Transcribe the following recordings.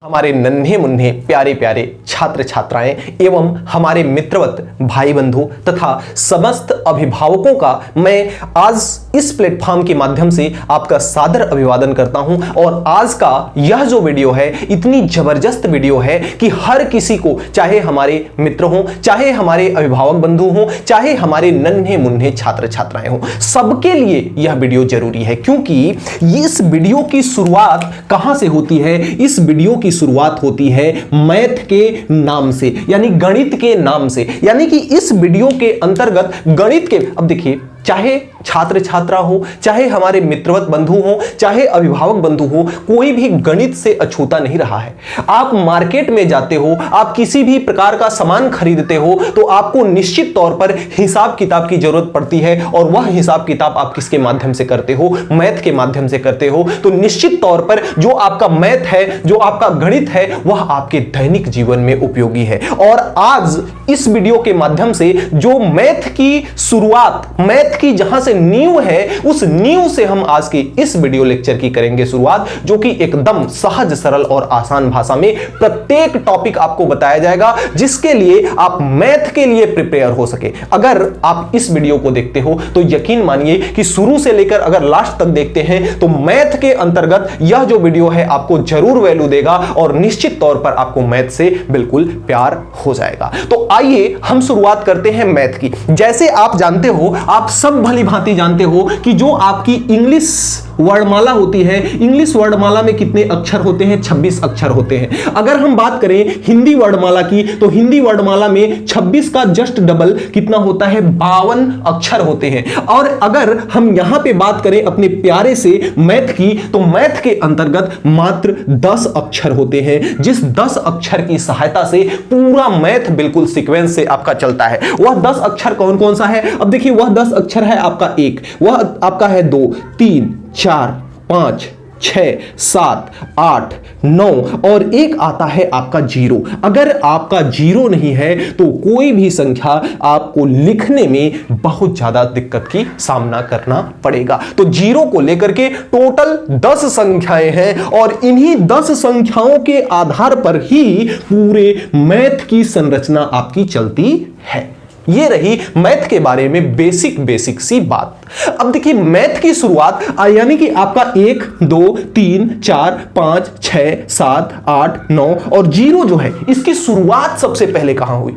हमारे नन्हे मुन्ने प्यारे प्यारे छात्र छात्राएं एवं हमारे मित्रवत भाई बंधु तथा समस्त अभिभावकों का मैं आज इस प्लेटफॉर्म के माध्यम से आपका सादर अभिवादन करता हूं। और आज का यह जो वीडियो है इतनी जबरदस्त वीडियो है कि हर किसी को, चाहे हमारे मित्र हों, चाहे हमारे अभिभावक बंधु हों, चाहे हमारे नन्हे मुन्ने छात्र छात्राएं हों, सबके लिए यह वीडियो जरूरी है। क्योंकि इस वीडियो की शुरुआत कहां से होती है? इस वीडियो की शुरुआत होती है मैथ के नाम से, यानी गणित के नाम से। यानी कि इस वीडियो के अंतर्गत गणित के, अब देखिए, चाहे छात्र छात्रा हो, चाहे हमारे मित्रवत बंधु हो, चाहे अभिभावक बंधु हो, कोई भी गणित से अछूता नहीं रहा है। आप मार्केट में जाते हो, आप किसी भी प्रकार का सामान खरीदते हो तो आपको निश्चित तौर पर हिसाब किताब की जरूरत पड़ती है। और वह हिसाब किताब आप किसके माध्यम से करते हो? मैथ के माध्यम से करते हो। तो निश्चित तौर पर जो आपका मैथ है, जो आपका गणित है, वह आपके दैनिक जीवन में उपयोगी है। और आज इस वीडियो के माध्यम से जो मैथ की शुरुआत, मैथ की जहां से नींव है, उस नींव से हम आज के इस वीडियो लेक्चर की करेंगे शुरुआत, जो कि एकदम सहज सरल और आसान भाषा में प्रत्येक टॉपिक आपको बताया जाएगा, जिसके लिए आप मैथ के लिए प्रिपेयर हो सके। अगर आप इस वीडियो को देखते हो तो यकीन मानिए कि शुरू से लेकर अगर लास्ट तक देखते हैं तो मैथ के अंतर्गत यह जो वीडियो है आपको जरूर वैल्यू देगा और निश्चित तौर पर आपको मैथ से बिल्कुल प्यार हो जाएगा। तो आइए हम शुरुआत करते हैं मैथ की। जैसे आप जानते हो, आप सब भली भांति जानते हो कि जो आपकी इंग्लिश वर्णमाला होती है, इंग्लिश वर्णमाला में कितने अक्षर होते हैं? 26 अक्षर होते हैं। अगर हम बात करें हिंदी वर्णमाला की, तो हिंदी वर्णमाला में 26 का जस्ट डबल कितना होता है? 52 अक्षर होते हैं। और अगर हम यहां पे बात करें अपने प्यारे से मैथ की, तो मैथ के अंतर्गत मात्र 10 अक्षर होते हैं, जिस 10 अक्षर की सहायता से पूरा मैथ बिल्कुल सीक्वेंस से आपका चलता है। वह 10 अक्षर कौन कौन सा है? अब देखिए, वह 10 अक्षर है आपका 1, वह आपका है 2, 3, 4, 5, 6, 7, 8, 9 और एक आता है आपका 0। अगर आपका 0 नहीं है तो कोई भी संख्या आपको लिखने में बहुत ज्यादा दिक्कत की सामना करना पड़ेगा। तो 0 को लेकर के टोटल 10 संख्याएं हैं और इन्हीं 10 संख्याओं के आधार पर ही पूरे मैथ की संरचना आपकी चलती है। ये रही मैथ के बारे में बेसिक सी बात। अब देखिए, मैथ की शुरुआत यानी कि आपका 1, 2, 3, 4, 5, 6, 7, 8, 9 और 0 जो है, इसकी शुरुआत सबसे पहले कहां हुई?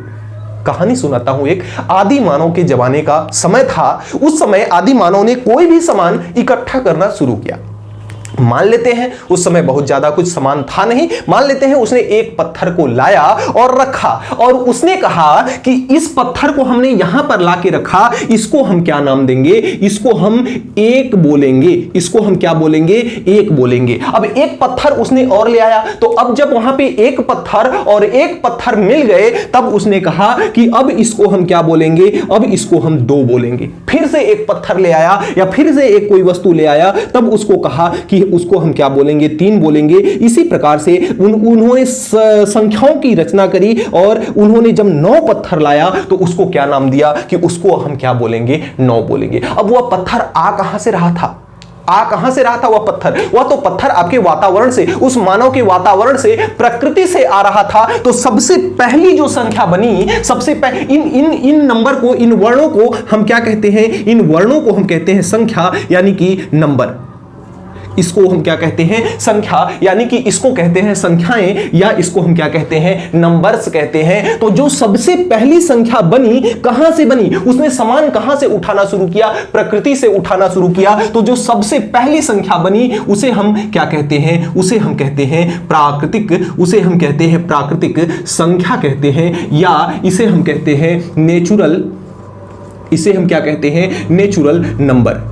कहानी सुनाता हूं। एक आदि मानव के जमाने का समय था। उस समय आदि मानव ने कोई भी सामान इकट्ठा करना शुरू किया। मान लेते हैं उस समय बहुत ज्यादा कुछ सामान था नहीं, मान लेते हैं उसने एक पत्थर को लाया और रखा और उसने कहा कि इस पत्थर को हमने यहां पर लाके रखा, इसको हम क्या नाम देंगे? इसको हम 1 बोलेंगे। इसको हम क्या बोलेंगे? 1 बोलेंगे। अब एक पत्थर उसने और ले आया, तो अब जब वहां पे एक पत्थर और एक पत्थर मिल गए, तब उसने कहा कि अब इसको हम क्या बोलेंगे? अब इसको हम 2 बोलेंगे। फिर से एक पत्थर ले आया या फिर से एक कोई वस्तु ले आया, तब उसको कहा कि उसको हम क्या बोलेंगे? 3 बोलेंगे। इसी प्रकार से उन्होंने संख्याओं की रचना करी और उन्होंने जब 9 पत्थर लाया तो उसको क्या नाम दिया कि उसको हम क्या बोलेंगे? 9 बोलेंगे। अब वह पत्थर आ कहां से रहा था? आ कहां से रहा था वह पत्थर? वह तो पत्थर आपके वातावरण से, उस मानव के वातावरण से, प्रकृति से आ रहा था। तो सबसे पहली जो संख्या बनी, सबसे पहले इन नंबर को, इन वर्णों को हम क्या कहते हैं? इन वर्णों को हम कहते हैं संख्या, यानी कि नंबर। इसको हम क्या कहते हैं? संख्या, यानी कि इसको कहते हैं संख्याएं, या इसको हम क्या कहते हैं? नंबर्स कहते हैं। तो जो सबसे पहली संख्या बनी, कहां से बनी? उसने सामान कहां से उठाना शुरू किया? प्रकृति से उठाना शुरू किया। तो जो सबसे पहली संख्या बनी, उसे हम क्या कहते हैं? उसे हम कहते हैं प्राकृतिक, उसे हम कहते हैं प्राकृतिक संख्या कहते हैं, या इसे हम कहते हैं नेचुरल, इसे हम क्या कहते हैं? Natural number.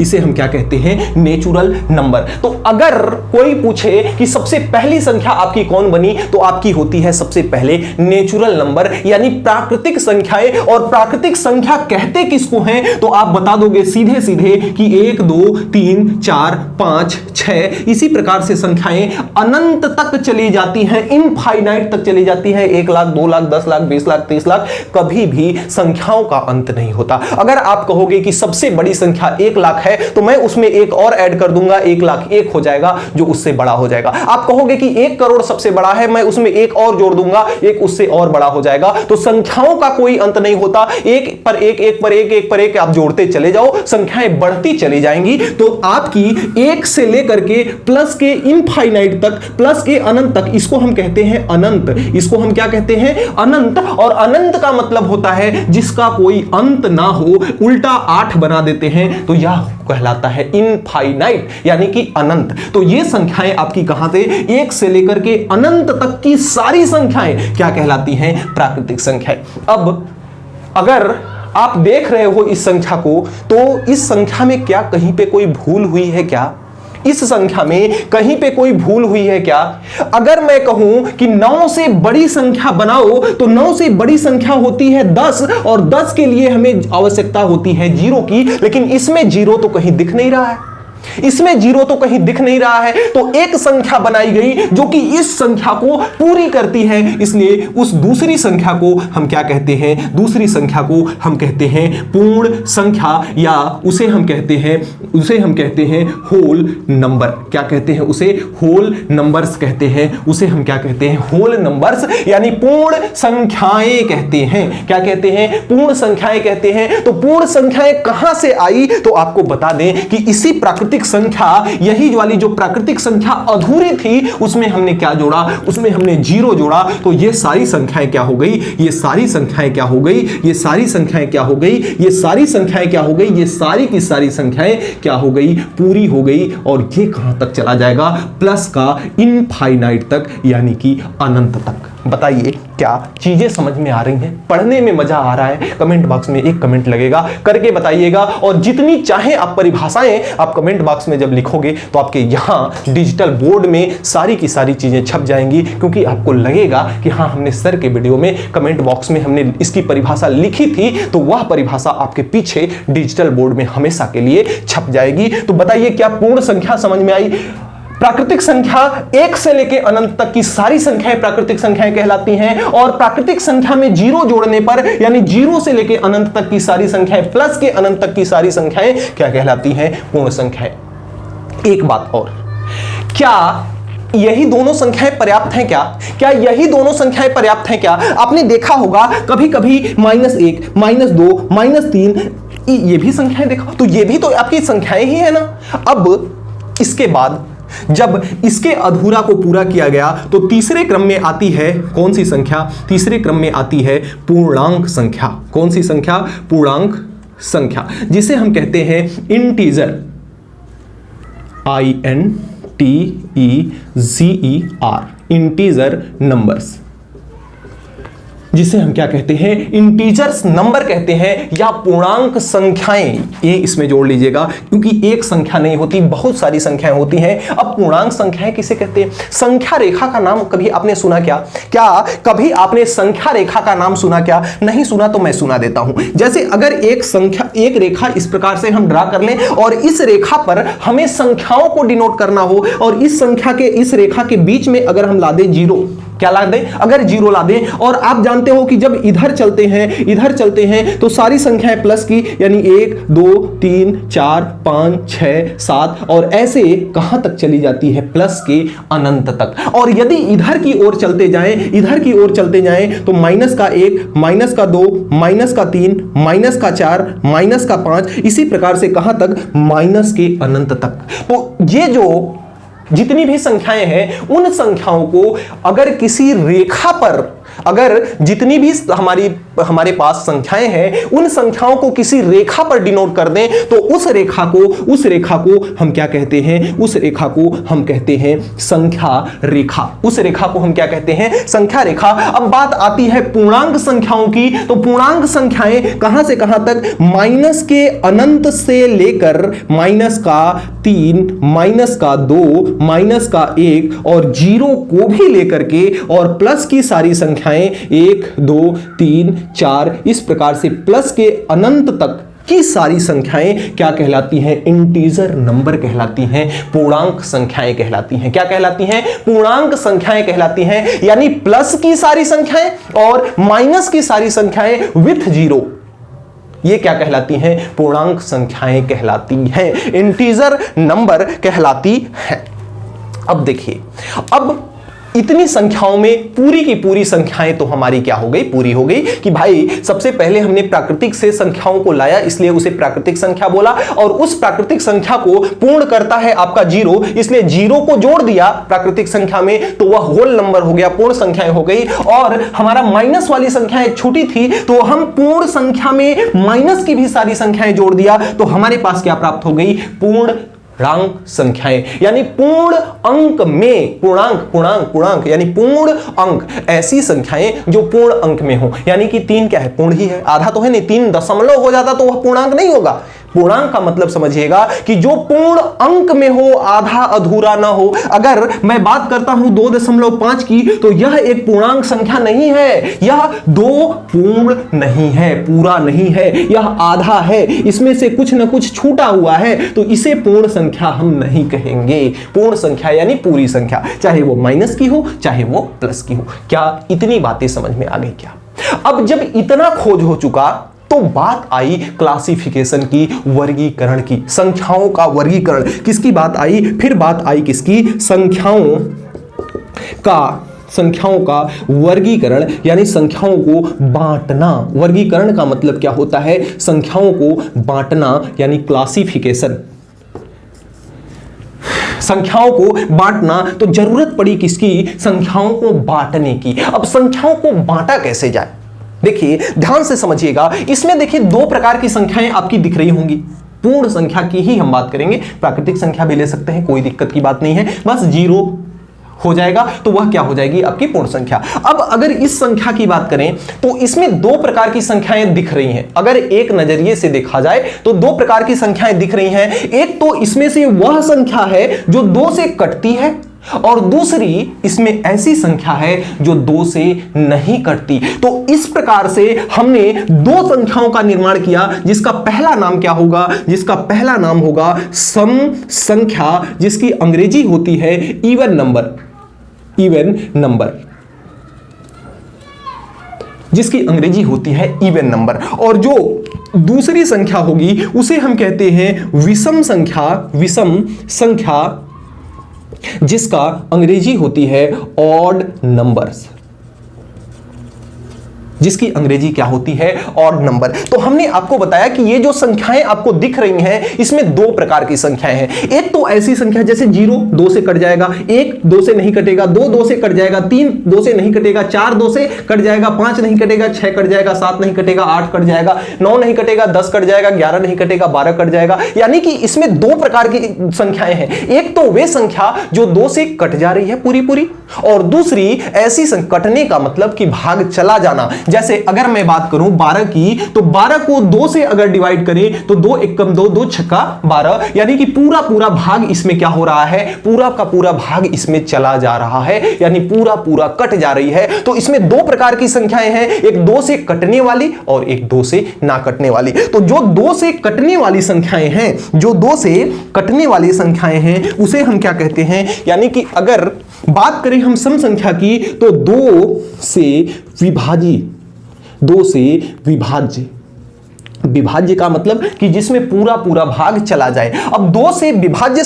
इसे हम क्या कहते हैं? Natural number. तो अगर कोई पूछे कि सबसे पहली संख्या आपकी कौन बनी, तो आपकी होती है सबसे पहले नेचुरल नंबर, यानी प्राकृतिक संख्याएं। और प्राकृतिक संख्या कहते किसको हैं? तो आप बता दोगे सीधे सीधे कि 1, 2, 3, 4, 5, 6, इसी प्रकार से संख्याएं अनंत तक चली जाती हैं, इनफाइनाइट तक चली जाती है। 1 लाख, 2 लाख, 10 लाख, 20 लाख, 30 लाख, कभी भी संख्याओं का अंत नहीं होता। अगर आप कहोगे कि सबसे बड़ी संख्या 1 लाख लाख है तो मैं उसमें एक और ऐड कर दूंगा, 1,01,000 हो जाएगा जो उससे बड़ा हो जाएगा। आप कहोगे कि 1 करोड़ सबसे बड़ा है, मैं उसमें एक और जोड़ दूंगा, एक उससे और बड़ा हो जाएगा। तो संख्याओं का कोई अंत नहीं होता, एक पर एक, एक पर एक, एक पर एक आप जोड़ते चले जाओ, संख्याएं बढ़ती चली जाएंगी। तो आपकी 1 से लेकर के प्लस के इनफाइनाइट तक, प्लस के अनंत तक, इसको हम कहते हैं अनंत। इसको हम क्या कहते हैं? अनंत। और अनंत का मतलब होता है जिसका कोई अंत ना हो, उल्टा 8 बना देते हैं तो यह कहलाता है इनफाइनाइट, यानी कि अनंत। तो ये संख्याएं आपकी कहां से, 1 से लेकर के अनंत तक की सारी संख्याएं क्या कहलाती हैं? प्राकृतिक संख्याएं। अब अगर आप देख रहे हो इस संख्या को, तो इस संख्या में क्या कहीं पे कोई भूल हुई है क्या? इस संख्या में कहीं पे कोई भूल हुई है क्या? अगर मैं कहूं कि 9 से बड़ी संख्या बनाओ तो 9 से बड़ी संख्या होती है 10, और 10 के लिए हमें आवश्यकता होती है 0 की, लेकिन इसमें 0 तो कहीं दिख नहीं रहा है, इसमें 0 तो कहीं दिख नहीं रहा है। तो एक संख्या बनाई गई जो कि इस संख्या को पूरी करती है, इसलिए उस दूसरी संख्या को हम क्या कहते हैं? दूसरी संख्या को हम कहते हैं पूर्ण संख्या, या उसे हम कहते हैं होल नंबर। क्या कहते हैं उसे? होल नंबर्स कहते हैं। उसे हम क्या कहते हैं? होल नंबर्स, यानी पूर्ण संख्याएं कहते हैं। क्या कहते हैं? पूर्ण संख्याएं कहते हैं। तो पूर्ण संख्याएं कहां से आई? तो आपको बता दें कि इसी प्राकृतिक संख्या, यही वाली जो प्राकृतिक संख्या अधूरी थी, उसमें हमने क्या जोड़ा? उसमें हमने 0 जोड़ा। तो ये सारी संख्याएं क्या हो गई? ये सारी संख्याएं क्या हो गई? ये सारी संख्याएं क्या हो गई? ये सारी संख्याएं क्या हो गई? ये सारी की सारी संख्याएं क्या हो गई? पूरी हो गई। और ये कहां तक चला जाएगा? प्लस का इनफाइनाइट तक, यानी कि अनंत तक। बताइए क्या चीजें समझ में आ रही हैं? पढ़ने में मजा आ रहा है? कमेंट बॉक्स में एक कमेंट लगेगा, करके बताइएगा। और जितनी चाहे आप परिभाषाएं आप कमेंट बॉक्स में जब लिखोगे तो आपके यहां डिजिटल बोर्ड में सारी की सारी चीजें छप जाएंगी, क्योंकि आपको लगेगा कि हाँ, हमने सर के वीडियो में कमेंट बॉक्स में हमने इसकी परिभाषा लिखी थी, तो वह परिभाषा आपके पीछे डिजिटल बोर्ड में हमेशा के लिए छप जाएगी। तो बताइए क्या पूर्ण संख्या समझ में आई? प्राकृतिक संख्या 1 से लेकर अनंत तक की सारी संख्याएं प्राकृतिक संख्याएं कहलाती हैं, और प्राकृतिक संख्या में 0 जोड़ने पर, यानी 0 से लेकर अनंत तक की सारी संख्याएं प्लस के अनंत तक की सारी संख्याएं क्या कहलाती हैं? पूर्ण संख्याएं। एक बात और, क्या यही दोनों संख्याएं पर्याप्त हैं क्या? क्या यही दोनों संख्याएं पर्याप्त हैं क्या? आपने देखा होगा कभी कभी -1, -2, -3, ये भी संख्याएं देखो, तो ये भी तो आपकी संख्याएं ही है ना। अब इसके बाद जब इसके अधूरा को पूरा किया गया तो तीसरे क्रम में आती है कौन सी संख्या? तीसरे क्रम में आती है पूर्णांक संख्या। कौन सी संख्या? पूर्णांक संख्या, जिसे हम कहते हैं इंटीजर, INTEGER, इंटीजर नंबर्स, जिसे हम क्या कहते हैं? इंटीजर्स नंबर कहते हैं, या पूर्णांक संख्याएं। ये इसमें जोड़ लीजिएगा, क्योंकि एक संख्या नहीं होती, बहुत सारी संख्याएं होती हैं। अब पूर्णांक संख्याएं किसे कहते हैं? संख्या रेखा का नाम कभी आपने सुना क्या? क्या कभी आपने संख्या रेखा का नाम सुना क्या? नहीं सुना तो मैं सुना देता हूं। जैसे अगर एक रेखा इस प्रकार से हम ड्रा कर लें, और इस रेखा पर हमें संख्याओं को डिनोट करना हो, और इस संख्या के इस रेखा के बीच में अगर हम ला दें 0, क्या ला दें? अगर 0 ला दें, और आप जानते हो कि जब इधर चलते हैं तो सारी संख्याएं प्लस की, यानी 1, 2, 3, 4, 5, 6, 7, और ऐसे कहां तक चली जाती है? प्लस के अनंत तक। और यदि इधर की ओर चलते जाएं तो -1, -2, -3, -4, -5, इसी प्रकार से कहां तक? माइनस के अनंत तक। तो ये जो जितनी भी संख्याएं हैं, उन संख्याओं को अगर किसी रेखा पर, अगर जितनी भी हमारे पास संख्याएं हैं, उन संख्याओं को किसी रेखा पर डिनोट कर दें, तो उस रेखा को हम क्या कहते हैं? उस रेखा को हम कहते हैं संख्या रेखा। उस रेखा को हम क्या कहते हैं? संख्या रेखा। अब बात आती है पूर्णांक संख्याओं की, तो पूर्णांक संख्याएं कहां से कहां तक? माइनस के अनंत से लेकर -3, -2, -1 और 0 को भी लेकर के, और प्लस की सारी संख्याएं 1, 2, 3, 4, इस प्रकार से प्लस के अनंत तक की सारी संख्याएं क्या कहलाती हैं? इंटीजर नंबर कहलाती हैं, पूर्णांक संख्याएं कहलाती हैं। क्या कहलाती हैं? पूर्णांक संख्याएं कहलाती हैं, यानी प्लस की सारी संख्याएं और माइनस की सारी संख्याएं विथ 0। ये क्या कहलाती हैं? पूर्णांक संख्याएं कहलाती हैं, इंटीजर नंबर कहलाती हैं। अब देखिए, अब इतनी संख्याओं में पूरी की पूरी संख्याएं तो हमारी क्या हो गई? पूरी हो गई कि भाई सबसे पहले हमने प्राकृतिक से संख्याओं को लाया, इसलिए उसे प्राकृतिक संख्या बोला, और उस प्राकृतिक संख्या को पूर्ण करता है आपका जीरो, इसलिए जीरो को जोड़ दिया प्राकृतिक संख्या में तो वह होल नंबर हो गया, पूर्ण संख्याएं हो गई। और हमारा माइनस वाली संख्या एक छोटी थी तो हम पूर्ण संख्या में माइनस की भी सारी संख्याएं जोड़ दिया तो हमारे पास क्या प्राप्त हो गई? पूर्ण पूर्णांक संख्याएं, यानी पूर्ण अंक में पूर्णांक यानी पूर्ण अंक, ऐसी संख्याएं जो पूर्ण अंक में हो, यानी कि 3 क्या है? पूर्ण ही है, आधा तो है नहीं, 3 दशमलव हो जाता तो वह पूर्णांक नहीं होगा। पूर्णांक का मतलब समझिएगा कि जो पूर्ण अंक में हो, आधा अधूरा ना हो। अगर मैं बात करता हूं 2.5 की तो यह एक पूर्णांक संख्या नहीं है, यह 2 पूर्ण नहीं है, पूरा नहीं है, यह आधा है, इसमें से कुछ ना कुछ छूटा हुआ है, तो इसे पूर्ण संख्या हम नहीं कहेंगे। पूर्ण संख्या यानी पूरी संख्या, चाहे वो माइनस की हो चाहे वो प्लस की हो। क्या इतनी बातें समझ में आ गई क्या? अब जब इतना खोज हो चुका तो बात आई क्लासिफिकेशन की, वर्गीकरण की, संख्याओं का वर्गीकरण। किसकी बात आई? फिर बात आई किसकी? संख्याओं का वर्गीकरण, यानी संख्याओं को बांटना। वर्गीकरण का मतलब क्या होता है? संख्याओं को बांटना, यानी क्लासिफिकेशन। संख्याओं को बांटना, तो जरूरत पड़ी किसकी? संख्याओं को बांटने की। अब संख्याओं को बांटा कैसे जाए? देखिए ध्यान से समझिएगा, इसमें देखिए 2 प्रकार की संख्याएं आपकी दिख रही होंगी। पूर्ण संख्या की ही हम बात करेंगे, प्राकृतिक संख्या भी ले सकते हैं, कोई दिक्कत की बात नहीं है, बस जीरो हो जाएगा तो वह क्या हो जाएगी? आपकी पूर्ण संख्या। अब अगर इस संख्या की बात करें तो इसमें 2 प्रकार की संख्याएं दिख रही हैं। अगर एक नजरिए से देखा जाए तो 2 प्रकार की संख्याएं दिख रही हैं। एक तो इसमें से वह संख्या है जो 2 से कटती है, और दूसरी इसमें ऐसी संख्या है जो 2 से नहीं कटती। तो इस प्रकार से हमने 2 संख्याओं का निर्माण किया, जिसका पहला नाम क्या होगा? जिसका पहला नाम होगा सम संख्या, जिसकी अंग्रेजी होती है इवन नंबर। जिसकी अंग्रेजी होती है इवन नंबर। और जो दूसरी संख्या होगी उसे हम कहते हैं विषम संख्या, जिसका अंग्रेजी होती है ऑड नंबर्स। जिसकी अंग्रेजी क्या होती है? Odd number. तो हमने आपको बताया कि ये जो संख्याएं आपको दिख रही हैं, इसमें 2 प्रकार की संख्याएं हैं। एक तो ऐसी संख्या जैसे 0 2 से कट जाएगा, 1 2 से नहीं कटेगा, 2 2 से कट जाएगा, 3 2 से नहीं कटेगा, 4 2 से कट जाएगा, 5 नहीं कटेगा, 6 कट जाएगा, 7 नहीं कटेगा, 8 कट जाएगा, 9 नहीं कटेगा, 10 कट जाएगा, 11 नहीं कटेगा, 12 कट जाएगा। यानी कि इसमें 2 प्रकार की संख्याएं हैं। एक तो वे संख्या जो 2 से कट जा रही है पूरी, और दूसरी ऐसी कटने का मतलब कि भाग चला जाना। जैसे अगर मैं बात करूं 12 की, तो 12 को 2 से अगर डिवाइड करें तो 2 एकम 2, 2 छक्का 12, यानी कि पूरा भाग इसमें क्या हो रहा है? पूरा का पूरा भाग इसमें चला जा रहा है, यानी पूरा कट जा रही है। तो इसमें 2 प्रकार की संख्याएं हैं, एक 2 से कटने वाली और एक 2 से ना कटने वाली। तो जो 2 से कटने वाली संख्याएं हैं, उसे हम क्या कहते हैं? यानी कि अगर बात करें हम सम संख्या की तो 2 से विभाज्य का मतलब कि जिसमें पूरा भाग चला जाए। अब 2 से विभाज्य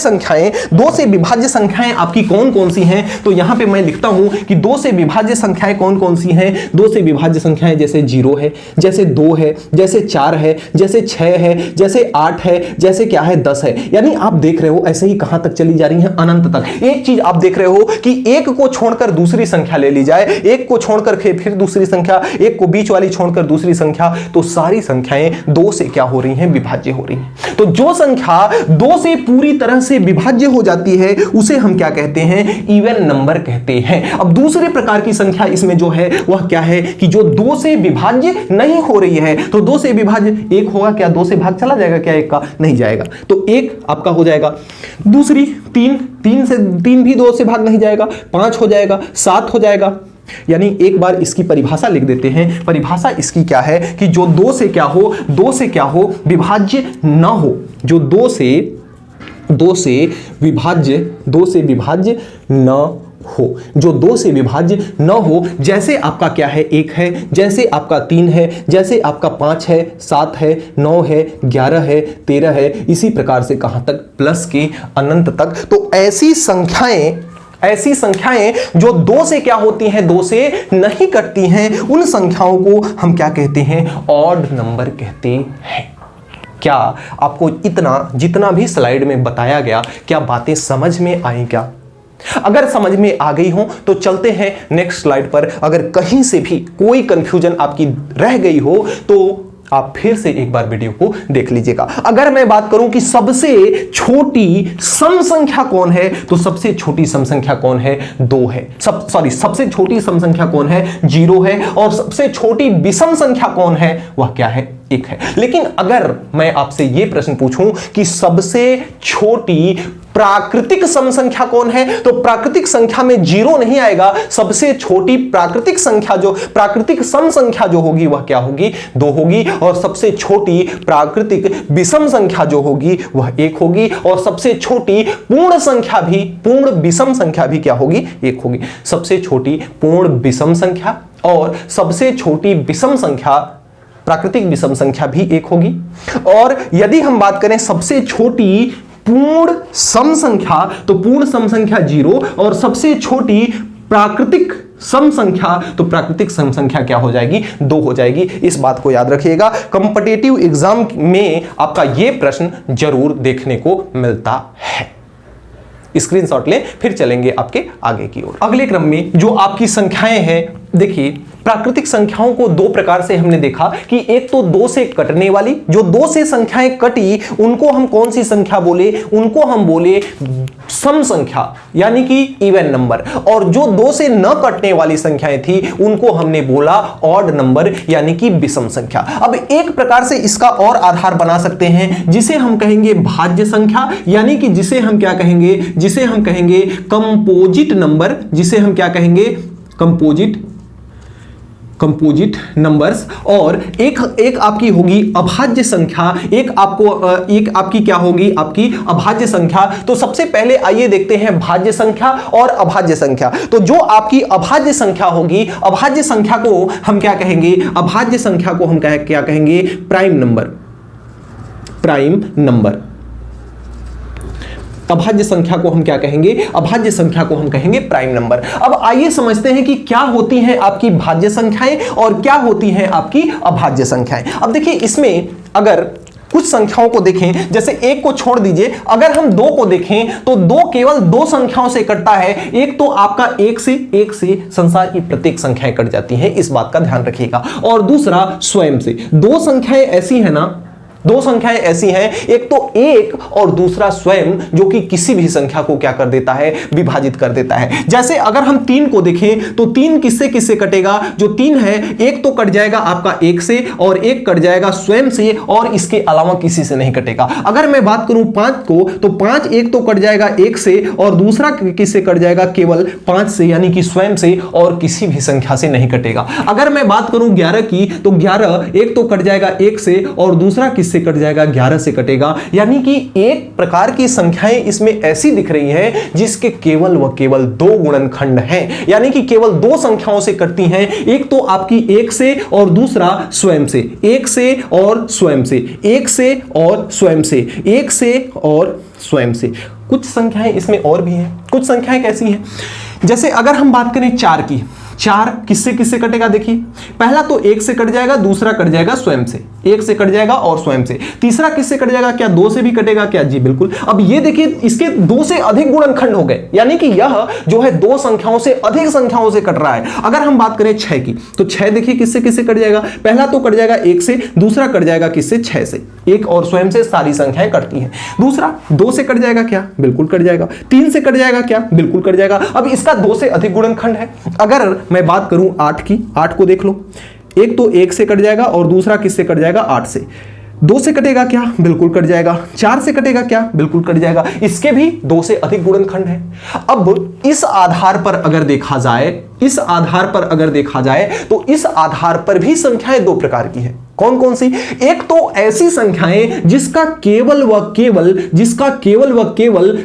संख्याएं आपकी कौन सी हैं? तो यहां पे मैं लिखता हूं कि 2 से विभाज्य संख्याएं कौन सी हैं? 2 से विभाज्य संख्याएं जैसे 0 है, जैसे 2 है, जैसे 4 है, जैसे 6 है, जैसे 8 है, जैसे क्या है 10 है। यानी आप देख रहे हो ऐसे ही कहां तक चली जा रही है? अनंत तक। एक चीज आप देख रहे हो कि 1 को छोड़कर दूसरी संख्या ले ली जाए, 1 को छोड़कर फिर दूसरी संख्या, 1 को बीच वाली छोड़कर दूसरी संख्या, तो सारी संख्याएं 2 से क्या हो रही हैं? विभाज्य हो रही हैं। तो जो संख्या 2 से पूरी तरह से विभाज्य हो जाती है उसे हम क्या कहते हैं? इवन नंबर कहते हैं। अब दूसरे प्रकार की संख्या इसमें जो है वह क्या है कि जो 2 से विभाज्य नहीं हो रही है। तो 2 से विभाज्य 1 होगा क्या? 2 से भाग चला जाएगा क्या? 1 का नहीं जाएगा, तो 1 आपका हो जाएगा। दूसरी 3 भी 2 से भाग नहीं जाएगा, 5 हो जाएगा, 7 हो जाएगा। यानी एक बार इसकी परिभाषा लिख देते हैं। परिभाषा इसकी क्या है कि जो 2 से क्या हो? विभाज्य न हो। जो 2 से विभाज्य न हो, जो 2 से विभाज्य न हो। जैसे आपका क्या है 1 है, जैसे आपका 3 है, जैसे आपका 5 है, 7 है, 9 है, 11 है, 13 है, इसी प्रकार से कहां तक, प्लस के अनंत तक। तो ऐसी संख्याएं जो 2 से क्या होती हैं, 2 से नहीं कटती हैं, उन संख्याओं को हम क्या कहते हैं, ऑड नंबर कहते हैं। क्या आपको इतना जितना भी स्लाइड में बताया गया, क्या बातें समझ में आई क्या? अगर समझ में आ गई हो तो चलते हैं नेक्स्ट स्लाइड पर। अगर कहीं से भी कोई कंफ्यूजन आपकी रह गई हो तो आप फिर से एक बार वीडियो को देख लीजिएगा। अगर मैं बात करूं कि सबसे छोटी सम संख्या कौन है, तो सबसे छोटी सम संख्या कौन है, 2 है। सबसे छोटी सम संख्या कौन है, 0 है। और सबसे छोटी विषम संख्या कौन है, वह क्या है, 1 है। लेकिन अगर मैं आपसे यह प्रश्न पूछूं कि सबसे छोटी प्राकृतिक सम संख्या कौन है, तो प्राकृतिक संख्या में 0 नहीं आएगा। सबसे छोटी प्राकृतिक सम संख्या जो होगी वह क्या होगी, 2 होगी। और सबसे छोटी प्राकृतिक विषम संख्या जो होगी वह 1 होगी। और सबसे छोटी पूर्ण विषम संख्या भी क्या होगी, 1 होगी। सबसे छोटी पूर्ण विषम संख्या और सबसे छोटी विषम संख्या, प्राकृतिक विषम संख्या भी 1 होगी। और यदि हम बात करें सबसे छोटी पूर्ण सम संख्या, तो पूर्ण सम संख्या 0। और सबसे छोटी प्राकृतिक सम संख्या, तो प्राकृतिक सम संख्या क्या हो जाएगी, 2 हो जाएगी। इस बात को याद रखिएगा, कॉम्पिटिटिव एग्जाम में आपका यह प्रश्न जरूर देखने को मिलता है। स्क्रीनशॉट लें, फिर चलेंगे आपके आगे की ओर। अगले क्रम में जो आपकी संख्याएं हैं, देखिए प्राकृतिक संख्याओं को 2 प्रकार से हमने देखा कि एक तो 2 से कटने वाली, जो 2 से संख्याएं कटी उनको हम कौन सी संख्या बोले, उनको हम बोले सम संख्या यानी कि इवन नंबर। और जो 2 से न कटने वाली संख्याएं थी उनको हमने बोला ऑड नंबर यानी कि विषम संख्या। अब एक प्रकार से इसका और आधार बना सकते हैं जिसे हम कहेंगे भाज्य संख्या, यानी कि जिसे हम क्या कहेंगे, जिसे हम कहेंगे कंपोजिट नंबर, जिसे हम क्या कहेंगे, कंपोजिट नंबर्स। और एक आपकी होगी अभाज्य संख्या, एक आपकी क्या होगी, आपकी अभाज्य संख्या। तो सबसे पहले आइए देखते हैं भाज्य संख्या और अभाज्य संख्या। तो जो आपकी अभाज्य संख्या होगी, अभाज्य संख्या को हम क्या कहेंगे, अभाज्य संख्या को हम क्या कहेंगे, प्राइम नंबर। अभाज्य संख्या को हम क्या कहेंगे, अभाज्य संख्या को हम कहेंगे प्राइम नंबर। अब आइए समझते हैं कि क्या होती हैं आपकी भाज्य संख्याएं और क्या होती हैं आपकी अभाज्य संख्याएं। अब देखिए इसमें अगर कुछ संख्याओं को देखें, जैसे 1 को छोड़ दीजिए, अगर हम 2 को देखें तो 2 केवल 2 संख्याओं से कटता है। एक तो आपका 1 से संसार की प्रत्येक संख्याएं कट जाती हैं, इस बात का ध्यान रखिएगा। और दूसरा स्वयं से। 2 संख्याएं ऐसी है ना, 2 संख्याएं ऐसी हैं, एक तो 1 और दूसरा स्वयं, जो कि किसी भी संख्या को क्या कर देता है, विभाजित कर देता है। जैसे अगर हम 3 को देखें तो 3 किससे कटेगा, जो 3 है, 1 तो कट जाएगा आपका 1 से और 1 कट जाएगा स्वयं से और इसके अलावा किसी से नहीं कटेगा। अगर मैं बात करूं 5 को, तो 5 एक तो कट जाएगा 1 से और दूसरा किससे कट जाएगा, केवल 5 से यानी कि स्वयं से और किसी भी संख्या से नहीं कटेगा। अगर मैं बात करूं 11 की, तो 11 एक तो कट जाएगा 1 से और दूसरा से कट जाएगा, 11 से कटेगा। यानी कि एक प्रकार की संख्याएं इसमें ऐसी दिख रही हैं जिसके केवल व केवल 2 गुणनखंड हैं, यानी कि केवल 2 संख्याओं से कटती हैं। एक तो आपकी 1 से और दूसरा स्वयं से, 1 से और स्वयं से, 1 से और स्वयं से, 1 से और स्वयं से। कुछ संख्याएं इसमें और भी हैं। कुछ संख्याएं कैसी हैं, जैसे अगर हम बात करें 4 की, 4 किससे कटेगा, देखिए पहला तो 1 से कट जाएगा, दूसरा कट जाएगा स्वयं से, 1 से कट जाएगा और स्वयं से। तीसरा किससे कट जाएगा, क्या 2 से भी कटेगा क्या, जी बिल्कुल। अब ये देखिए इसके 2 से अधिक गुणनखंड हो गए, यानी कि यह जो है 2 संख्याओं से अधिक संख्याओं से कट रहा है। अगर हम बात करें 6 की, तो 6 देखिए किससे कट जाएगा, पहला तो कट जाएगा 1 से, दूसरा कट जाएगा किससे, 6 से। 1 और स्वयं से सारी संख्याएं कटती हैं। दूसरा 2 से कट जाएगा क्या, बिल्कुल कट जाएगा। 3 से कट जाएगा क्या, बिल्कुल कट जाएगा। अब इसका 2 से अधिक गुणनखंड है। अगर मैं बात करूं 8 की, 8 को देख लो, एक तो 1 से कट जाएगा और दूसरा किससे कट जाएगा, 8 से। 2 से कटेगा क्या, बिल्कुल कट जाएगा। 4 से कटेगा क्या, बिल्कुल कट जाएगा। इसके भी 2 से अधिक गुणनखंड है। अब इस आधार पर अगर देखा जाए, इस आधार पर अगर देखा जाए तो इस आधार पर भी संख्याएं दो प्रकार की है। कौन कौन सी? एक तो ऐसी संख्याएं जिसका केवल व केवल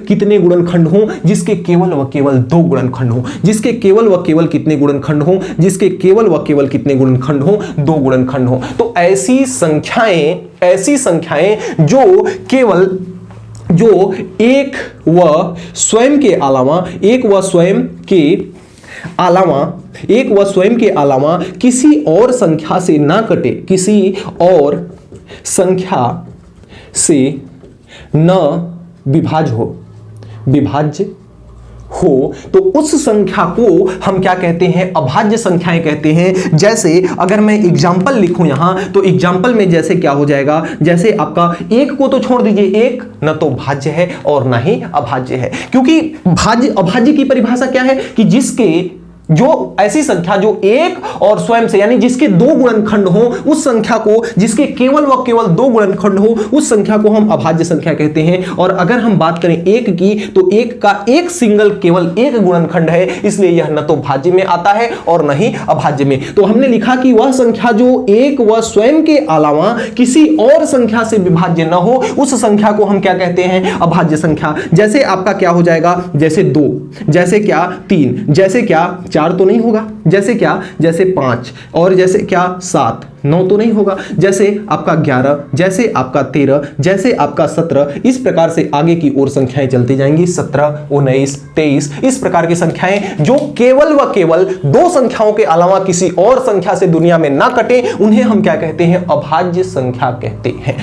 कितने गुणनखंड हो, जिसके केवल व केवल दो गुणनखंड हो, जिसके केवल व केवल कितने गुणनखंड हो, जिसके केवल व केवल कितने गुणनखंड हो, दो गुणनखंड हो। तो ऐसी संख्याएं जो एक व स्वयं के अलावा किसी और संख्या से ना कटे, किसी और संख्या से न विभाज्य हो, तो उस संख्या को हम क्या कहते हैं? अभाज्य संख्याएं कहते हैं। जैसे अगर मैं एग्जाम्पल लिखूं यहां, तो एग्जाम्पल में जैसे क्या हो जाएगा, जैसे आपका एक को तो छोड़ दीजिए, एक न तो भाज्य है और ना ही अभाज्य है, क्योंकि भाज्य अभाज्य की परिभाषा क्या है कि जो ऐसी संख्या जो एक और स्वयं से, यानी जिसके दो गुणनखंड हो, उस संख्या को, जिसके केवल व केवल दो गुणनखंड हो, उस संख्या को हम अभाज्य संख्या कहते हैं। और अगर हम बात करें एक की, तो एक का एक सिंगल केवल एक गुणनखंड है, इसलिए यह न तो भाज्य में आता है और न ही अभाज्य में। तो हमने लिखा कि वह संख्या जो एक व स्वयं के अलावा किसी और संख्या से विभाज्य न हो, उस संख्या को हम क्या कहते हैं? अभाज्य संख्या। जैसे आपका क्या हो जाएगा, जैसे 2, जैसे क्या 3, जैसे क्या 4 तो नहीं होगा, जैसे क्या, जैसे 5, और जैसे क्या 7, 9 तो नहीं होगा, जैसे आपका 11, जैसे आपका 13, जैसे आपका 17, इस प्रकार से आगे की ओर संख्याएं चलती जाएंगी। 17, 19, 23, इस प्रकार की संख्याएं जो केवल व केवल दो संख्याओं के अलावा किसी और संख्या से दुनिया में ना कटे, उन्हें हम क्या कहते हैं? अभाज्य संख्या कहते हैं।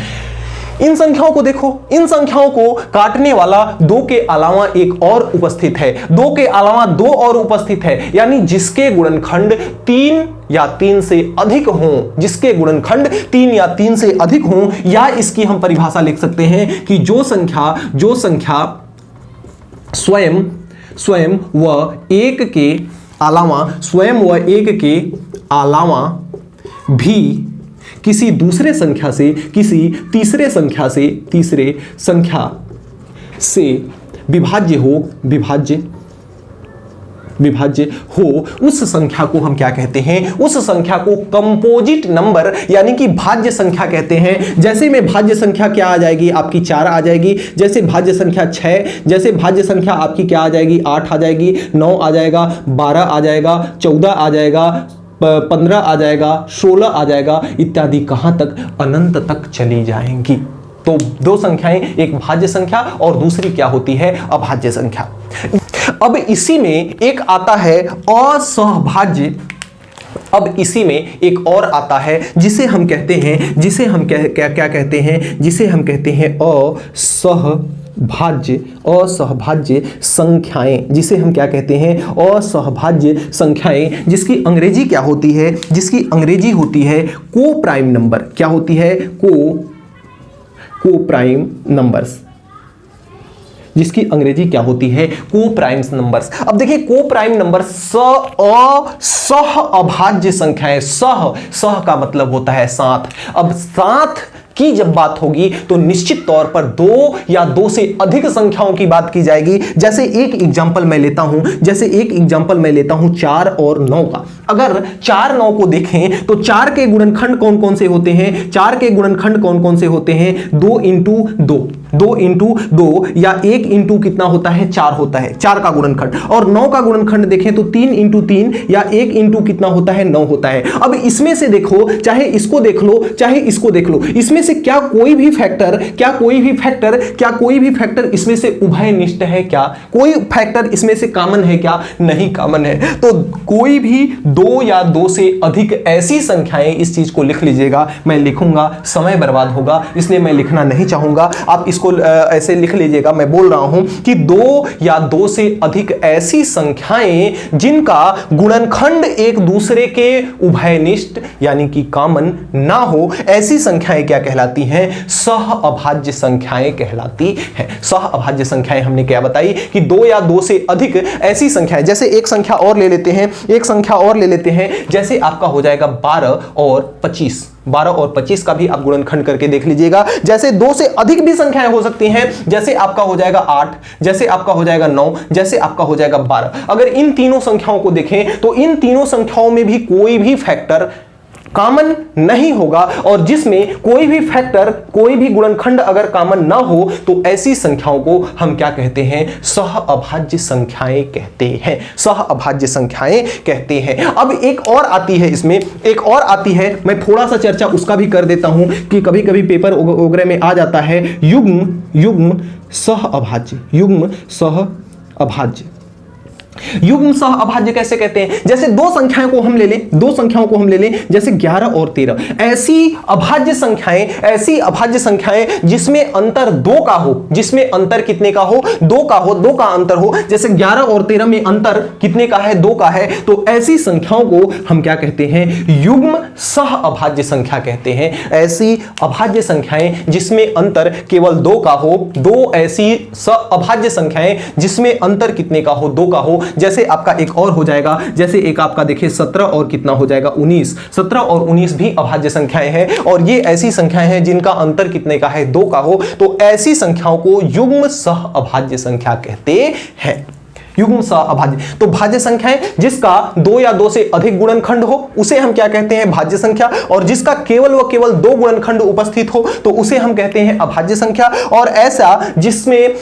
इन संख्याओं को देखो, इन संख्याओं को काटने वाला 2 के अलावा एक और उपस्थित है, 2 के अलावा 2 और उपस्थित है, यानी जिसके गुणनखंड 3 या 3 से अधिक हों, जिसके गुणनखंड 3 या 3 से अधिक हों, या इसकी हम परिभाषा लिख सकते हैं कि जो संख्या स्वयं व एक के अलावा भी किसी दूसरे संख्या से, किसी तीसरे संख्या से विभाज्य हो, उस संख्या को हम क्या कहते हैं? उस संख्या को कंपोजिट नंबर यानी कि भाज्य संख्या कहते हैं। जैसे में भाज्य संख्या क्या आ जाएगी? आपकी 4 आ जाएगी, जैसे भाज्य संख्या 6, जैसे भाज्य संख्या आपकी क्या आ जाएगी? 8 आ जाएगी, 9 आ जाएगा, 12 आ जाएगा, 14 आ जाएगा, 15 आ जाएगा, 16 आ जाएगा, इत्यादि कहां तक? अनंत तक चली जाएंगी। तो दो संख्याएं, एक भाज्य संख्या और दूसरी क्या होती है? अभाज्य संख्या। अब इसी में एक आता है असहभाज्य। अब इसी में एक और आता है जिसे हम कहते हैं, क्या कहते हैं? जिसे हम कहते हैं असहभाज्य संख्याएं, जिसे हम क्या कहते हैं? असहभाज्य संख्याएं, जिसकी अंग्रेजी क्या होती है? जिसकी अंग्रेजी होती है को प्राइम नंबर। क्या होती है? को प्राइम नंबर्स, जिसकी अंग्रेजी क्या होती है? को प्राइम नंबर्स। अब देखिए, को प्राइम नंबर सह अभाज्य संख्याएं, सह का मतलब होता है साथ। अब साथ की जब बात होगी तो निश्चित तौर पर 2 या 2 से अधिक संख्याओं की बात की जाएगी। जैसे एक एग्जांपल मैं लेता हूं, 4 और 9 का। अगर 4, 9 को देखें तो 4 के गुणनखंड कौन कौन से होते हैं? 4 के गुणनखंड कौन कौन से होते हैं? 2 इंटू 2 या 1 इंटू कितना होता है? 4 होता है, 4 का गुणनखंड। और 9 का गुणनखंड देखें तो 3 इंटू 3 या 1 इंटू कितना होता है? 9 होता है। अब इसमें से देखो, चाहे इसको देख लो चाहे इसको देख लो, इसमें से क्या कोई भी फैक्टर इसमें से उभयनिष्ठ है? क्या कोई फैक्टर इसमें से कॉमन है? क्या नहीं कॉमन है। तो कोई भी 2 या 2 से अधिक ऐसी संख्याएं, इस चीज को लिख लीजिएगा। मैं लिखूंगा, समय बर्बाद होगा, इसलिए मैं लिखना नहीं चाहूंगा। आप इसको ऐसे लिख लीजिएगा। मैं बोल रहा हूं कि 2 या 2 से अधिक ऐसी संख्याएं जिनका गुणनखंड एक दूसरे के उभयनिष्ठ यानी कि कॉमन ना हो, ऐसी संख्याएं क्या कहते कहलाती हैं? सहअभाज्य संख्याएं कहलाती हैं। सहअभाज्य संख्याएं हमने क्या बताई कि दो या दो से अधिक ऐसी संख्याएं, जैसे एक संख्या और ले लेते हैं, एक संख्या और ले लेते हैं, जैसे आपका हो जाएगा 12 और 25। 12 और 25 का भी आप गुणनखंड करके देख लीजिएगा। जैसे दो से अधिक भी संख्याएं हो सकती हैं, जैसे आपका हो जाएगा 8, जैसे आपका हो जाएगा 9, जैसे आपका हो जाएगा 12। अगर इन तीनों संख्याओं को देखें तो इन तीनों संख्याओं में भी कोई भी फैक्टर कॉमन नहीं होगा, और जिसमें कोई भी फैक्टर, कोई भी गुणनखंड अगर कॉमन ना हो तो ऐसी संख्याओं को हम क्या कहते हैं? सहअभाज्य संख्याएं कहते हैं। सहअभाज्य संख्याएं कहते हैं। अब एक और आती है, इसमें एक और आती है, मैं थोड़ा सा चर्चा उसका भी कर देता हूं कि कभी कभी पेपर वगैरह में आ जाता है युग्म सहअभाज्य। युग्म सहअभाज्य। युग्म सहअभाज्य कैसे कहते हैं? जैसे दो संख्याओं को हम ले लें, दो संख्याओं को हम ले लें, जैसे 11 और 13, ऐसी अभाज्य संख्याएं, ऐसी अभाज्य संख्याएं जिसमें अंतर 2 का हो, जिसमें अंतर कितने का हो? 2 का हो, 2 का अंतर हो। जैसे 11 और 13 में अंतर कितने का है? 2 का है। तो ऐसी संख्याओं को हम क्या कहते हैं? युग्म सहअभाज्य संख्या कहते हैं। ऐसी अभाज्य संख्याएं जिसमें अंतर केवल 2 का हो, दो ऐसी अभाज्य संख्याएं जिसमें अंतर कितने का हो? 2 का हो। जैसे आपका एक और हो जाएगा, जैसे एक आपका देखिए 17 और कितना हो जाएगा? 19। 17 और 19 भी अभाज्य संख्याएं हैं, और ये ऐसी संख्याएं हैं जिनका अंतर कितने का है? 2 का हो। तो ऐसी संख्याओं को युग्म सहअभाज्य संख्या कहते हैं। युग्म सहअभाज्य। तो भाज्य संख्याएं जिसका 2 या 2 से अधिक गुणनखंड हो उसे हम क्या कहते हैं? भाज्य संख्या। और जिसका केवल व केवल 2 गुणनखंड उपस्थित हो तो उसे हम कहते हैं अभाज्य संख्या। और ऐसा जिसमें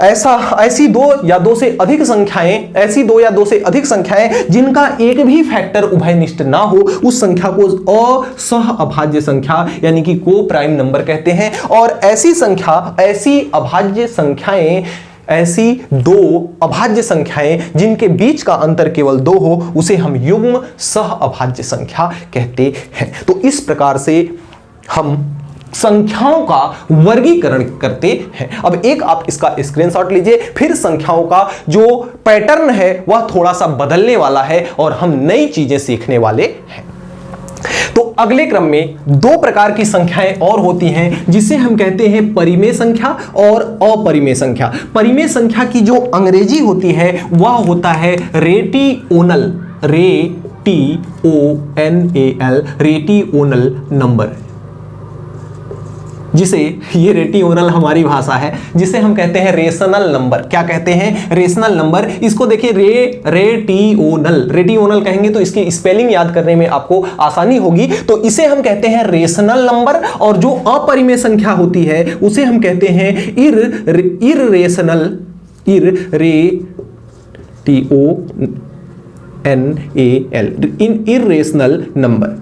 ऐसी 2 या 2 से अधिक संख्याएं, ऐसी 2 या 2 से अधिक संख्याएं जिनका एक भी फैक्टर उभयनिष्ठ ना हो, उस संख्या को असहअभाज्य संख्या यानी कि को प्राइम नंबर कहते हैं। और ऐसी संख्या, ऐसी अभाज्य संख्याएं, ऐसी 2 अभाज्य संख्याएं जिनके बीच का अंतर केवल 2 हो उसे हम युग्म सहअभाज्य संख्या कहते हैं। तो इस प्रकार से हम संख्याओं का वर्गीकरण करते हैं। अब एक आप इसका स्क्रीनशॉट लीजिए, फिर संख्याओं का जो पैटर्न है वह थोड़ा सा बदलने वाला है और हम नई चीजें सीखने वाले हैं। तो अगले क्रम में 2 प्रकार की संख्याएं और होती हैं जिसे हम कहते हैं परिमेय संख्या और अपरिमेय संख्या। परिमेय संख्या की जो अंग्रेजी होती है वह होता है रेटिओनल, रेटिओनल, रेटिओनल नंबर, जिसे ये रेटिओनल हमारी भाषा है, जिसे हम कहते हैं रेशनल नंबर। क्या कहते हैं? Rational number. इसको देखिए रेटिओनल, रेटिओनल कहेंगे तो इसकी स्पेलिंग याद करने में आपको आसानी होगी। तो इसे हम कहते हैं रेशनल नंबर, और जो अपरिमेय संख्या होती है उसे हम कहते हैं इररेशनल, इररेशनल नंबर।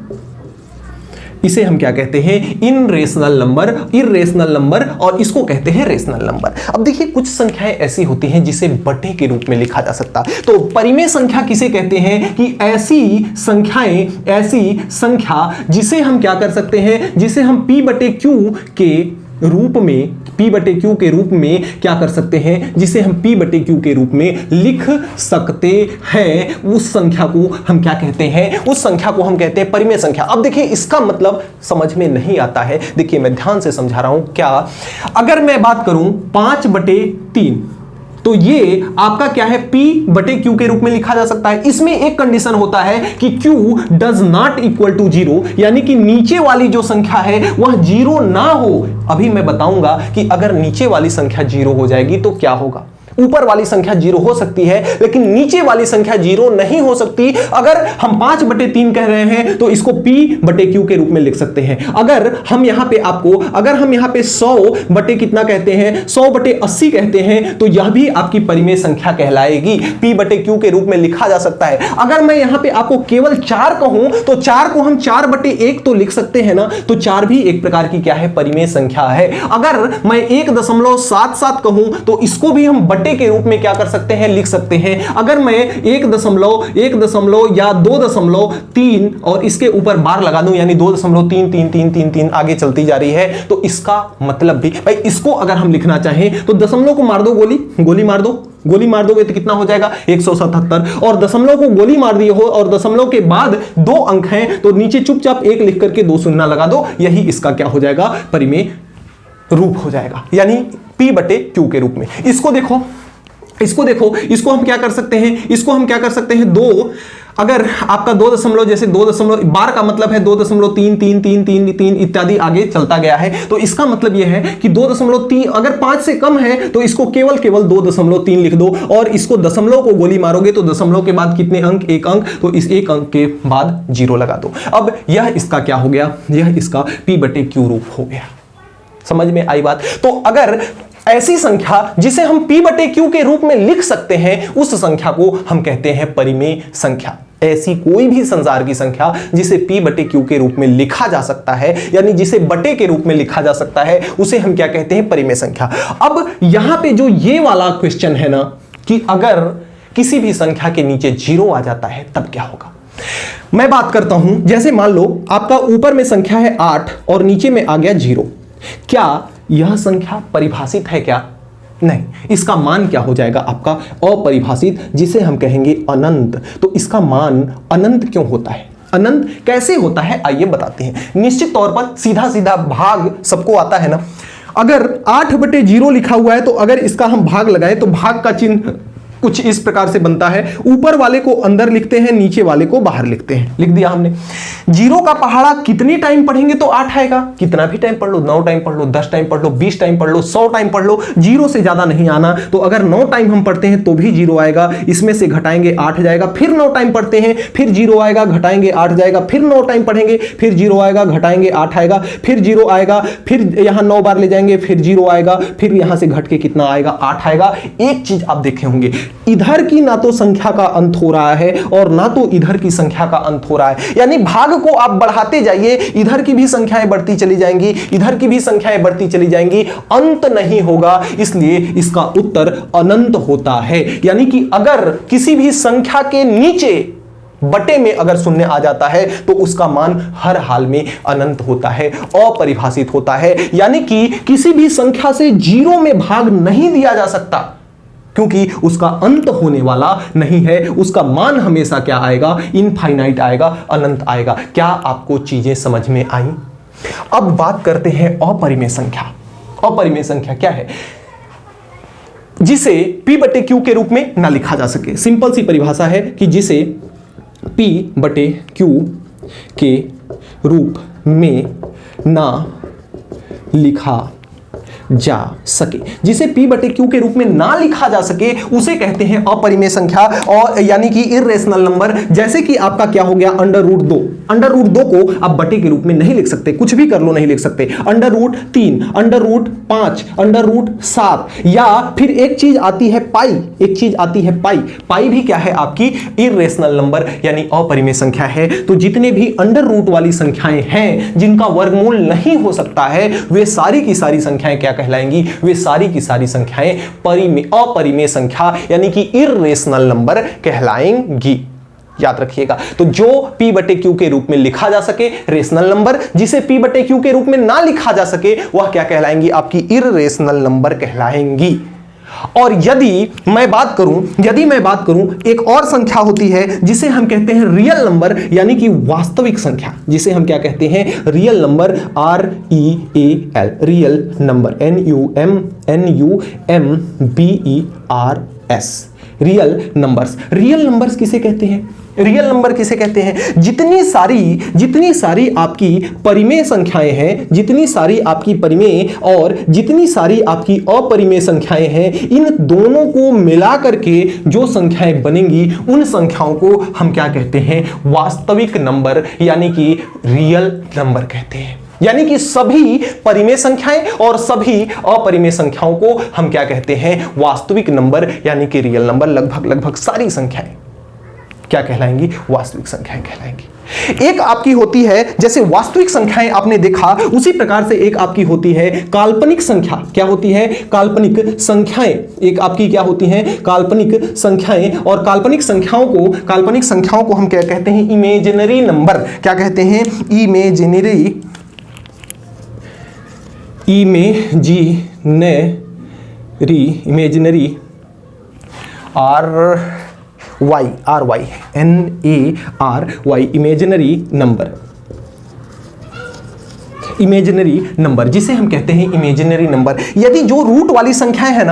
इसे हम क्या कहते हैं? इनरेशनल नंबर, इररेशनल नंबर, और इसको कहते हैं रेशनल नंबर। अब देखिए कुछ संख्याएं ऐसी होती हैं जिसे बटे के रूप में लिखा जा सकता है। तो परिमेय संख्या किसे कहते हैं? कि ऐसी संख्याएं, ऐसी संख्या जिसे हम क्या कर सकते हैं? जिसे हम P/Q के रूप में, P/Q के रूप में क्या कर सकते हैं? जिसे हम P/Q के रूप में लिख सकते हैं। उस संख्या को हम क्या कहते हैं? उस संख्या को हम कहते हैं परिमेय संख्या। अब देखिए इसका मतलब समझ में नहीं आता है, देखिए मैं ध्यान से समझा रहा हूं। क्या अगर मैं बात करूं 5/3, तो ये आपका क्या है? P/Q के रूप में लिखा जा सकता है। इसमें एक कंडीशन होता है कि Q does not equal to 0, यानी कि नीचे वाली जो संख्या है वह 0 ना हो। अभी मैं बताऊंगा कि अगर नीचे वाली संख्या 0 हो जाएगी तो क्या होगा। ऊपर वाली संख्या 0 हो सकती है लेकिन नीचे वाली संख्या 0 नहीं हो सकती। अगर हम 5/3 कह रहे हैं तो इसको P/Q के रूप में लिख सकते हैं। अगर हम यहां पे 100 बटे कितना कहते हैं? 100/80 कहते हैं, तो यह भी आपकी परिमेय संख्या कहलाएगी, P/Q के रूप में लिखा जा सकता है। अगर मैं यहां पे आपको केवल 4 कहूं तो 4 को हम 4/1 तो लिख सकते हैं ना, तो 4 भी एक प्रकार की क्या है? परिमेय संख्या है। अगर मैं 1.77 कहूं तो इसको भी हम बटे के रूप में क्या कर सकते हैं, लिख सकते हैं। अगर मैं 1.1 या 2.3 और इसके ऊपर बार लगा दूं, यानी 2.333333 आगे चलती जा रही है, तो इसका मतलब भी भाई, इसको अगर हम लिखना चाहें तो दशमलव को मार दो, गोली मार दो, गोली मार दोगे तो कितना हो जाएगा 177, और दशमलव को गोली मार दिए हो और दशमलव के बाद 2 अंक हैं तो नीचे चुपचाप 1 लिख करके 2 शून्य लगा दो, यही इसका क्या हो जाएगा, परिमेय रूप हो जाएगा, यानी P/Q के रूप में। इसको देखो, इसको हम क्या कर सकते हैं, 2, अगर आपका 2 जैसे 2 बार का मतलब है 2.3333 इत्यादि आगे चलता गया है, तो इसका मतलब यह है कि 2.3 अगर 5 से कम है तो इसको केवल 2.3 लिख दो, और इसको दशमलव को गोली मारोगे तो दशमलव के बाद कितने अंक, 1 अंक, तो इस 1 अंक के बाद 0 लगा दो। अब यह इसका क्या हो गया, यह इसका P/Q रूप हो गया। समझ में आई बात? तो अगर ऐसी संख्या जिसे हम P/Q के रूप में लिख सकते हैं, उस संख्या को हम कहते हैं परिमेय संख्या। ऐसी कोई भी संसार की संख्या जिसे P/Q के रूप में लिखा जा सकता है, यानी जिसे बटे के रूप में लिखा जा सकता है, उसे हम क्या कहते हैं, परिमेय संख्या। अब यहां पे जो ये वाला क्वेश्चन है ना, कि अगर किसी भी संख्या के नीचे 0 आ जाता है तब क्या होगा। मैं बात करता हूं, जैसे मान लो आपका ऊपर में संख्या है 8 और नीचे में आ गया 0, क्या यह संख्या परिभाषित है क्या? नहीं, इसका मान क्या हो जाएगा आपका, अपरिभाषित, जिसे हम कहेंगे अनंत। तो इसका मान अनंत क्यों होता है, अनंत कैसे होता है, आइए बताते हैं। निश्चित तौर पर सीधा सीधा भाग सबको आता है ना, अगर 8/0 लिखा हुआ है तो अगर इसका हम भाग लगाएं तो भाग का चिन्ह कुछ इस प्रकार से बनता है, ऊपर वाले को अंदर लिखते हैं, नीचे वाले को बाहर लिखते हैं। लिख दिया हमने। 0 का पहाड़ा कितने टाइम पढ़ेंगे तो 8 आएगा, कितना भी टाइम पढ़ लो, 9 टाइम पढ़ लो, 10 टाइम पढ़ लो, 20 टाइम पढ़ लो, 100 टाइम पढ़ लो, 0 से ज्यादा नहीं आना। तो अगर 9 टाइम हम पढ़ते हैं तो भी 0 आएगा, इसमें से घटाएंगे 8 जाएगा, फिर 9 टाइम पढ़ते हैं फिर 0 आएगा, घटाएंगे 8 जाएगा, फिर 9 टाइम पढ़ेंगे फिर 0 आएगा, घटाएंगे 8 आएगा, फिर 0 आएगा, फिर यहां 9 बार ले जाएंगे फिर 0 आएगा, फिर यहां से घट के कितना आएगा, 8 आएगा। एक चीज आप देखे होंगे, इधर की ना तो संख्या का अंत हो रहा है और ना तो इधर की संख्या का अंत हो रहा है, यानी भाग को आप बढ़ाते जाइए, इधर की भी संख्याएं बढ़ती चली जाएंगी, इधर की भी संख्याएं बढ़ती चली जाएंगी, अंत नहीं होगा, इसलिए इसका उत्तर अनंत होता है। यानी कि अगर किसी भी संख्या के नीचे बटे में अगर शून्य आ जाता है तो उसका मान हर हाल में अनंत होता है, अपरिभाषित होता है, यानी कि किसी भी संख्या से 0 में भाग नहीं दिया जा सकता, क्योंकि उसका अंत होने वाला नहीं है, उसका मान हमेशा क्या आएगा, इनफाइनाइट आएगा, अनंत आएगा। क्या आपको चीजें समझ में आई? अब बात करते हैं अपरिमेय संख्या। अपरिमेय संख्या क्या है, जिसे P/Q के रूप में ना लिखा जा सके। सिंपल सी परिभाषा है कि जिसे P/Q के रूप में ना लिखा जा सके, जिसे P/Q के रूप में ना लिखा जा सके उसे कहते हैं अपरिमेय संख्या, और यानी कि इर्रेशनल नंबर। जैसे कि आपका क्या हो गया, √2। √2 को आप बटे के रूप में नहीं लिख सकते, कुछ भी कर लो नहीं लिख सकते। √3, √5, √7, या फिर एक चीज आती है पाई, एक चीज आती है पाई। पाई भी क्या है आपकी, इर्रेशनल नंबर यानी अपरिमेय संख्या है। तो जितने भी √ वाली संख्याएं हैं जिनका वर्गमूल नहीं हो सकता है, वे सारी की सारी संख्याएं क्या कहलाएंगी, वे सारी की सारी संख्याएं अपरिमेय संख्या यानी कि इर्रेशनल नंबर कहलाएंगी। याद रखिएगा। तो जो P/Q के रूप में लिखा जा सके रेशनल नंबर, जिसे P/Q के रूप में ना लिखा जा सके वह क्या कहलाएंगी, आपकी इर्रेशनल नंबर कहलाएंगी। और यदि मैं बात करूं एक और संख्या होती है जिसे हम कहते हैं रियल नंबर यानी कि वास्तविक संख्या, जिसे हम क्या कहते हैं, real number, REAL, real number, NUMBERS, real numbers. Real numbers किसे कहते हैं, रियल नंबर किसे कहते हैं, जितनी सारी आपकी परिमेय संख्याएं हैं, जितनी सारी आपकी परिमेय और जितनी सारी आपकी अपरिमेय संख्याएं हैं, इन दोनों को मिला करके जो संख्याएं बनेंगी उन संख्याओं को हम क्या कहते हैं, वास्तविक नंबर यानी कि रियल नंबर कहते हैं। यानी कि सभी परिमेय संख्याएं और सभी अपरिमेय संख्याओं को हम क्या कहते हैं, वास्तविक नंबर यानी कि रियल नंबर। लगभग सारी संख्याएं। क्या कहलाएंगी? वास्तविक संख्याएं कहलाएंगी। एक आपकी होती है, जैसे वास्तविक संख्याएं आपने देखा, उसी प्रकार से एक आपकी होती है काल्पनिक संख्या। क्या होती है? काल्पनिक संख्याएं। एक आपकी क्या होती हैं? काल्पनिक संख्याएं। और काल्पनिक संख्याओं को हम क्या कहते हैं? Imaginary number. क्या कहते हैं? इमेजिनरी इमेजिनरी नंबर, जिसे हम कहते हैं इमेजिनरी नंबर। यदि जो रूट वाली संख्याएं है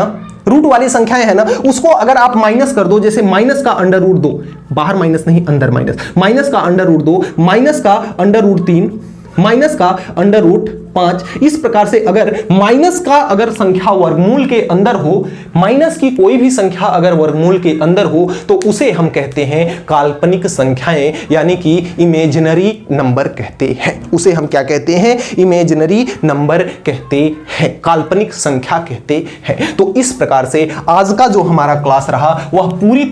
ना, उसको अगर आप माइनस कर दो, जैसे माइनस का अंडर रूट 2, बाहर माइनस नहीं अंदर माइनस, माइनस का अंडर रूट 2, माइनस का अंडर रूट 3, माइनस का अंडर रूट 5, इस प्रकार से अगर माइनस का अगर संख्या वर्गमूल के अंदर हो, माइनस की कोई भी संख्या अगर वर्गमूल के अंदर हो, तो उसे हम कहते हैं काल्पनिक संख्याएं, यानी कि इमेजिनरी नंबर कहते हैं। उसे हम क्या कहते हैं? इमेजिनरी नंबर कहते हैं, काल्पनिक संख्या कहते हैं। तो इस प्रकार से आज का जो हमारा क्लास रहा वह पूरी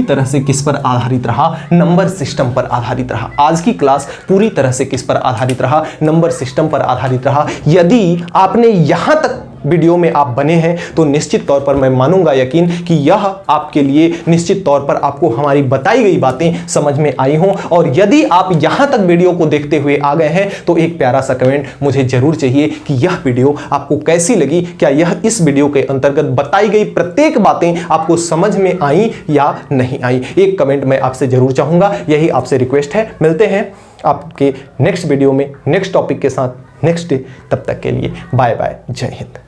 तरह से किस पर आधारित रहा? नंबर सिस्टम पर आधारित रहा। आज की क्लास पूरी तरह से किस पर आधारित रहा? नंबर सिस्टम पर आधारित रहा। यदि आपने यहां तक वीडियो में आप बने हैं तो निश्चित तौर पर मैं मानूंगा यकीन कि यह आपके लिए निश्चित तौर पर आपको हमारी बताई गई बातें समझ में आई हों। और यदि आप यहां तक वीडियो को देखते हुए आ गए हैं तो एक प्यारा सा कमेंट मुझे जरूर चाहिए कि यह वीडियो आपको कैसी लगी। क्या यह इस वीडियो के अंतर्गत बताई गई प्रत्येक बातें आपको समझ में आई या नहीं आई? एक कमेंट मैं आपसे जरूर चाहूंगा, यही आपसे रिक्वेस्ट है। मिलते हैं आपके नेक्स्ट वीडियो में नेक्स्ट टॉपिक के साथ नेक्स्ट डे। तब तक के लिए बाय बाय, जय हिंद।